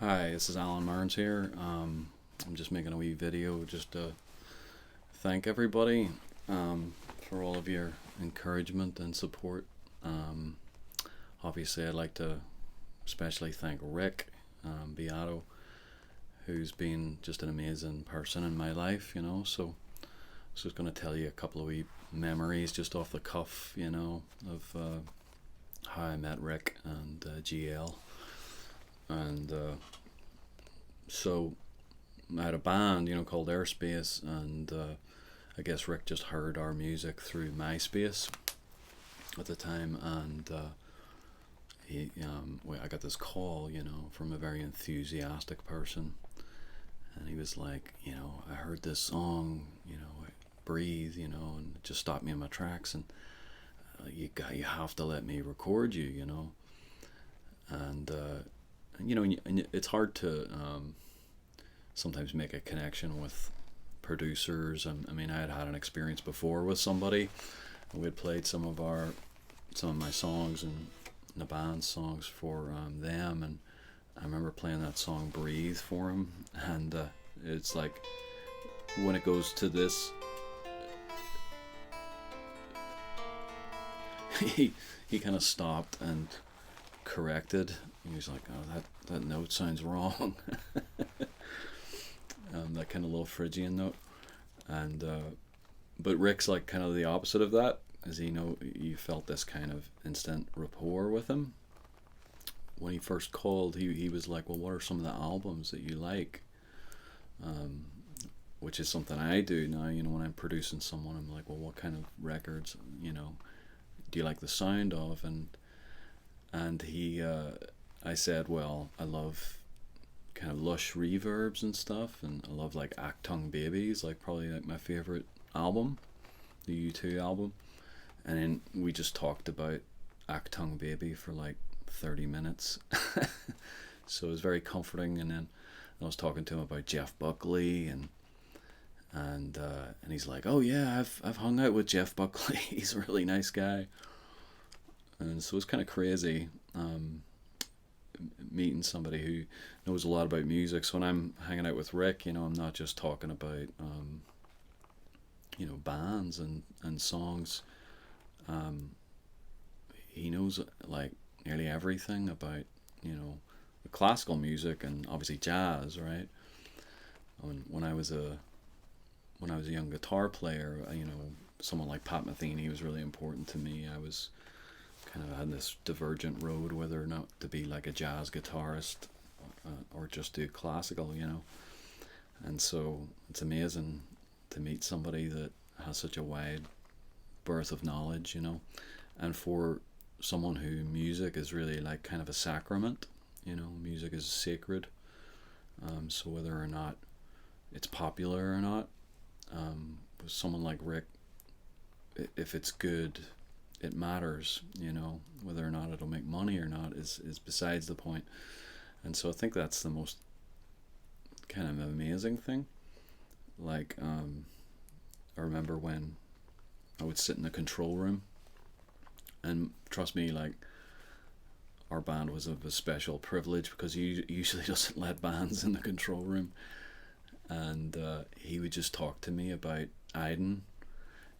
Hi, this is Alan Marnes here. I'm just making a wee video just to thank everybody for all of your encouragement and support. Um, Obviously, I'd like to especially thank Rick Beato, who's been just an amazing person in my life, So I was just going to tell you a couple of wee memories just off the cuff, of how I met Rick and GL. And so I had a band, called Airspace, and I guess Rick just heard our music through MySpace at the time, and I got this call, from a very enthusiastic person, and he was like, I heard this song, Breathe, and it just stopped me in my tracks, and you have to let me record you, and and it's hard to sometimes make a connection with producers. I mean, I had had an experience before with somebody. We had played some of my songs and the band's songs for them, and I remember playing that song "Breathe" for him, and it's like when it goes to this, he kind of stopped and corrected. He was like, "Oh, that note sounds wrong." That kind of little Phrygian note, and but Rick's like kind of the opposite of that, as you felt this kind of instant rapport with him. When he first called, he was like, "Well, what are some of the albums that you like?" Um, which is something I do now. When I'm producing someone, I'm like, "Well, what kind of records, do you like the sound of?" And I said, "Well, I love kind of lush reverbs and stuff, and I love like Actung Babies, like probably like my favorite album, the U2 album." And then we just talked about Actung Baby for like 30 minutes. So it was very comforting. And then I was talking to him about Jeff Buckley, and he's like, "Oh yeah, I've hung out with Jeff Buckley. He's a really nice guy." And so it was kind of crazy. Meeting somebody who knows a lot about music. So when I'm hanging out with Rick, I'm not just talking about bands and songs. Um, he knows like nearly everything about the classical music and obviously jazz, right? When I was a young guitar player, someone like Pat Metheny was really important to me. I was kind of had this divergent road whether or not to be like a jazz guitarist or just do classical. And so it's amazing to meet somebody that has such a wide berth of knowledge. And for someone who music is really like kind of a sacrament, music is sacred. So whether or not it's popular or not, with someone like Rick, if it's good, it matters. Whether or not it'll make money or not is besides the point. And so I think that's the most kind of amazing thing. Like, I remember when I would sit in the control room, and trust me, like, our band was of a special privilege because he usually doesn't let bands in the control room. And he would just talk to me about Aiden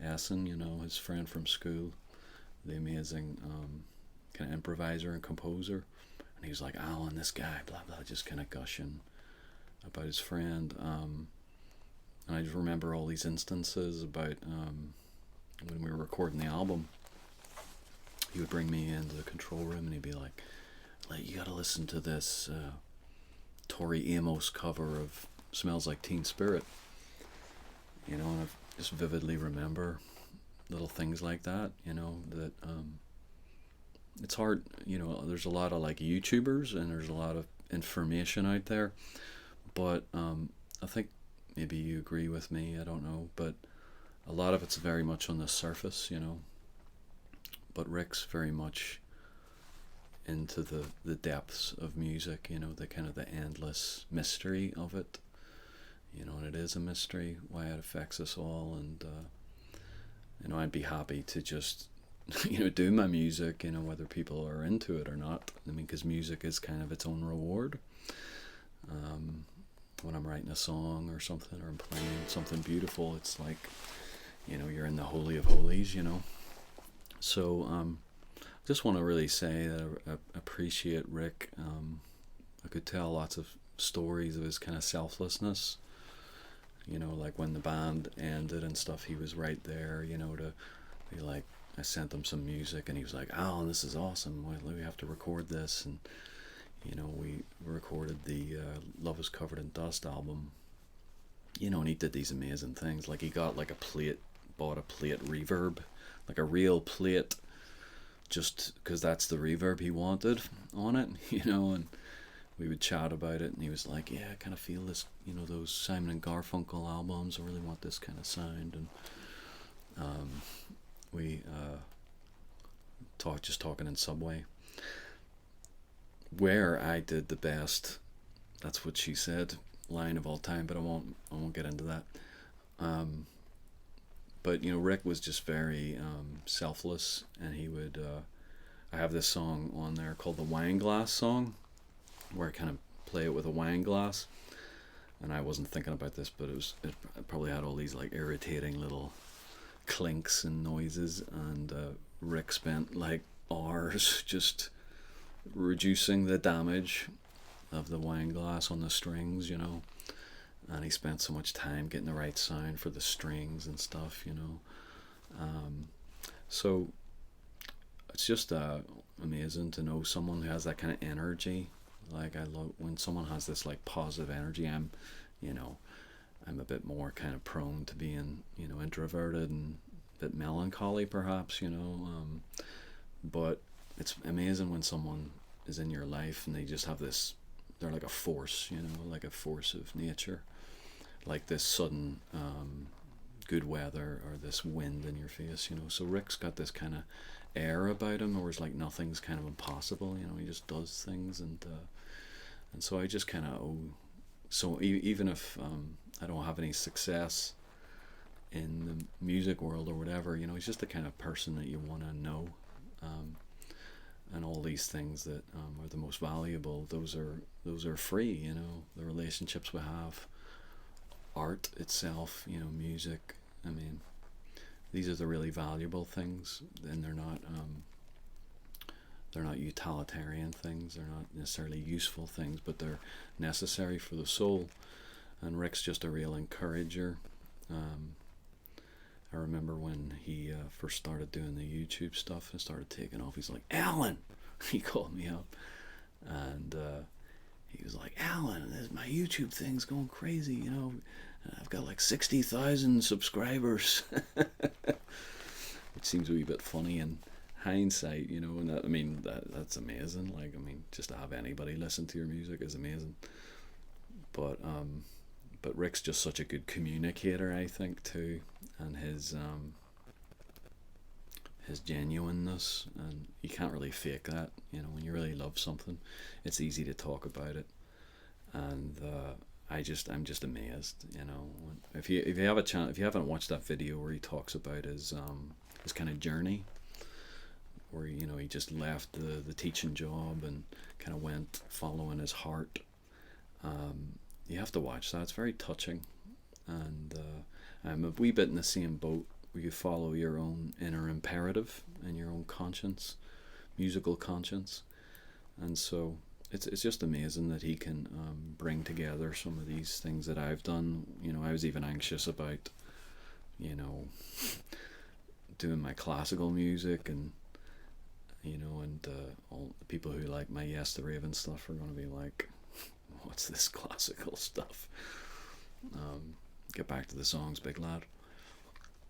Essen, his friend from school, the amazing kind of improviser and composer. And he was like, "Alan, this guy, blah blah," just kind of gushing about his friend. And I just remember all these instances about when we were recording the album. He would bring me into the control room and he'd be like, "You gotta listen to this Tori Amos cover of Smells Like Teen Spirit." And I just vividly remember little things like that, that it's hard, there's a lot of like YouTubers and there's a lot of information out there, but I think maybe you agree with me, I don't know, but a lot of it's very much on the surface, but Rick's very much into the depths of music, the kind of the endless mystery of it, and it is a mystery why it affects us all. And I'd be happy to just do my music, whether people are into it or not. I mean, because music is kind of its own reward. When I'm writing a song or something, or I'm playing something beautiful, it's like, you're in the holy of holies. So I just want to really say that I appreciate Rick. I could tell lots of stories of his kind of selflessness. Like when the band ended and stuff, he was right there. To be like, I sent him some music, and he was like, "Alan, this is awesome. We have to record this." And we recorded the "Love Is Covered in Dust" album. And he did these amazing things. Like he got like bought a plate reverb, like a real plate, just because that's the reverb he wanted on it. And we would chat about it, and he was like, "Yeah, I kind of feel this, those Simon and Garfunkel albums. I really want this kind of sound." And we talking in Subway, where I did the best. That's what she said, line of all time. But I won't get into that. But Rick was just very selfless, and he would. I have this song on there called the Wine Glass Song, where I kind of play it with a wine glass. And I wasn't thinking about this, but it probably had all these like irritating little clinks and noises. And Rick spent like hours just reducing the damage of the wine glass on the strings, And he spent so much time getting the right sound for the strings and stuff, So it's just amazing to know someone who has that kind of energy. Like I love when someone has this like positive energy. I'm a bit more kind of prone to being, introverted and a bit melancholy perhaps, but it's amazing when someone is in your life and they just have this, they're like a force, like a force of nature, like this sudden good weather or this wind in your face, So Rick's got this kind of air about him, where it's like nothing's kind of impossible, he just does things, and so I just kind of so even if I don't have any success in the music world or whatever, he's just the kind of person that you want to know, and all these things that are the most valuable, those are free, the relationships we have, art itself, music. I mean, these are the really valuable things, and they're not utilitarian things. They're not necessarily useful things, but they're necessary for the soul. And Rick's just a real encourager. I remember when he first started doing the YouTube stuff and started taking off, he's like, "Alan!" He called me up, and he was like, "Alan, my YouTube thing's going crazy, I've got like 60,000 subscribers." Which seems a wee bit funny in hindsight, and that's amazing. Like, just to have anybody listen to your music is amazing. But Rick's just such a good communicator, I think, too, and his genuineness, and you can't really fake that. When you really love something, it's easy to talk about it, and I'm just amazed. If you have a chance, if you haven't watched that video where he talks about his kind of journey, where he just left the teaching job and kind of went following his heart. You have to watch that. It's very touching, and I'm a wee bit in the same boat, where you follow your own inner imperative and your own conscience, musical conscience, and so it's just amazing that he can bring together some of these things that I've done. I was even anxious about, doing my classical music, and all the people who like my Yes the Raven stuff are going to be like, "What's this classical stuff?" Get back to the songs, big lad.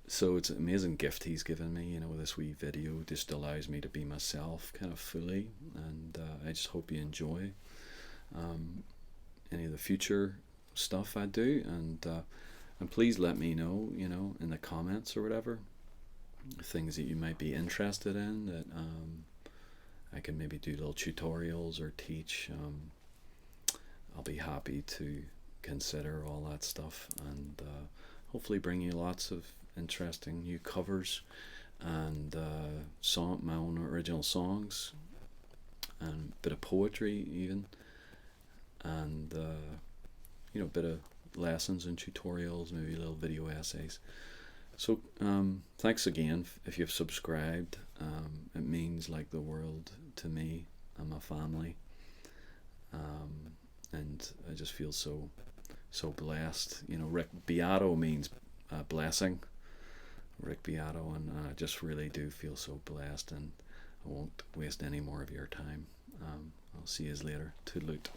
So it's an amazing gift he's given me, this wee video just allows me to be myself kind of fully, and I just hope you enjoy any of the future stuff I do, and please let me know, in the comments or whatever, things that you might be interested in, that I can maybe do little tutorials or teach. I'll be happy to consider all that stuff, and hopefully bring you lots of interesting new covers, and my own original songs, and a bit of poetry even, and a bit of lessons and tutorials, maybe little video essays. So thanks again if you've subscribed. It means like the world to me and my family, and I just feel so blessed. Beato means blessing. Rick Beato, and I just really do feel so blessed, and I won't waste any more of your time. I'll see you later. Toodaloot.